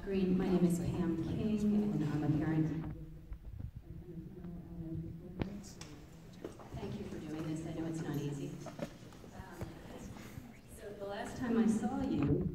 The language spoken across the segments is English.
Green. My name is Pam King, and I'm a parent. Thank you for doing this. I know it's not easy. So the last time I saw you,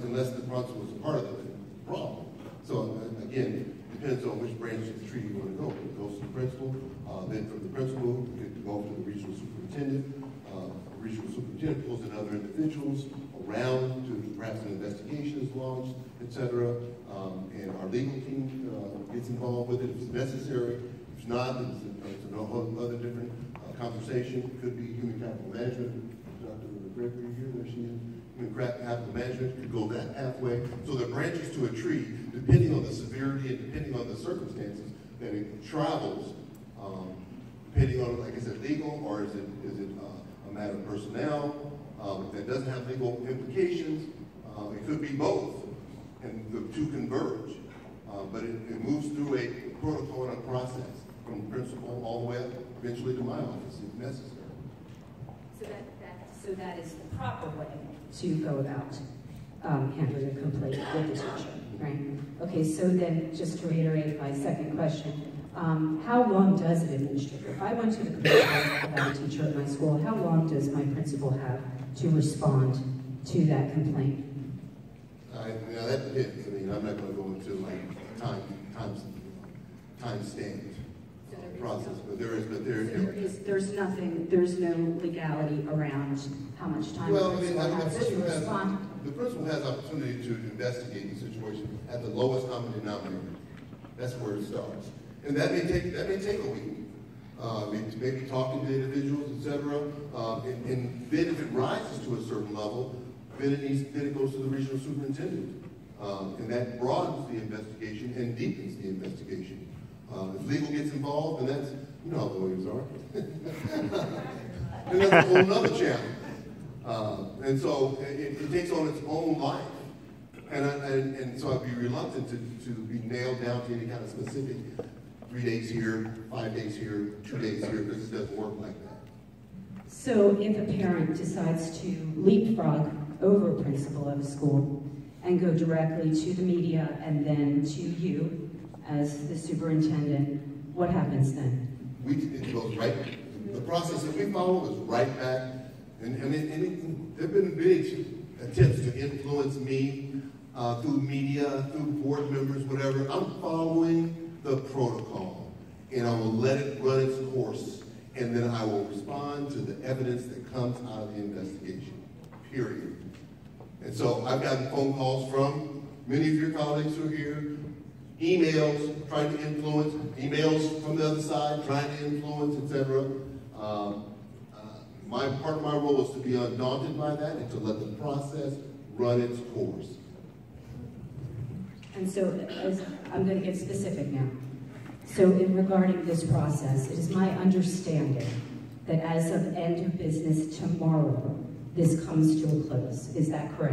unless the principal was a part of the problem. So again, depends on which branch of the tree you want to go. It goes to the principal, then from the principal, it can go to the regional superintendent. The regional superintendent pulls in other individuals around to perhaps an investigation is launched, etc. And our legal team gets involved with it if it's necessary. If not, it's a whole other different conversation. It could be human capital management. Dr. Gregory here, there she is. Human capital management could go that pathway. So there are branches to a tree, depending on the severity and depending on the circumstances that it travels, depending on, like I said, legal, or is it a matter of personnel. If that doesn't have legal implications, it could be both, and the two converge. But it moves through a protocol and a process from principal all the way up, eventually to my office if necessary. So that is the proper way to go about handling a complaint with the teacher, right? Okay, so then just to reiterate my second question, how long does an administrator, if I went to the complaint about a teacher at my school, how long does my principal have to respond to that complaint? Now that depends. I mean, I'm not going to go into like time stamped process, but there's no legality around how much time the principal has to respond. The principal has opportunity to investigate the situation at the lowest common denominator. That's where it starts, and that may take a week. Maybe talking to individuals, etc. And then if it rises to a certain level, then it goes to the regional superintendent, and that broadens the investigation and deepens the investigation. If legal gets involved, and that's, you know how lawyers are. And that's a whole other challenge. And so it takes on its own life. And so I'd be reluctant to be nailed down to any kind of specific 3 days here, 5 days here, 2 days here, because it doesn't work like that. So if a parent decides to leapfrog over a principal of a school and go directly to the media and then to you as the superintendent, what happens then? It goes right, the process that we follow is right back, and there have been big attempts to influence me through media, through board members, whatever. I'm following the protocol, and I will let it run its course, and then I will respond to the evidence that comes out of the investigation, period. And so I've gotten phone calls from many of your colleagues who are here, emails trying to influence, emails from the other side trying to influence, etc. Part of my role is to be undaunted by that and to let the process run its course. And so, I'm going to get specific now. So in regarding this process, it is my understanding that as of end of business tomorrow, this comes to a close. Is that correct?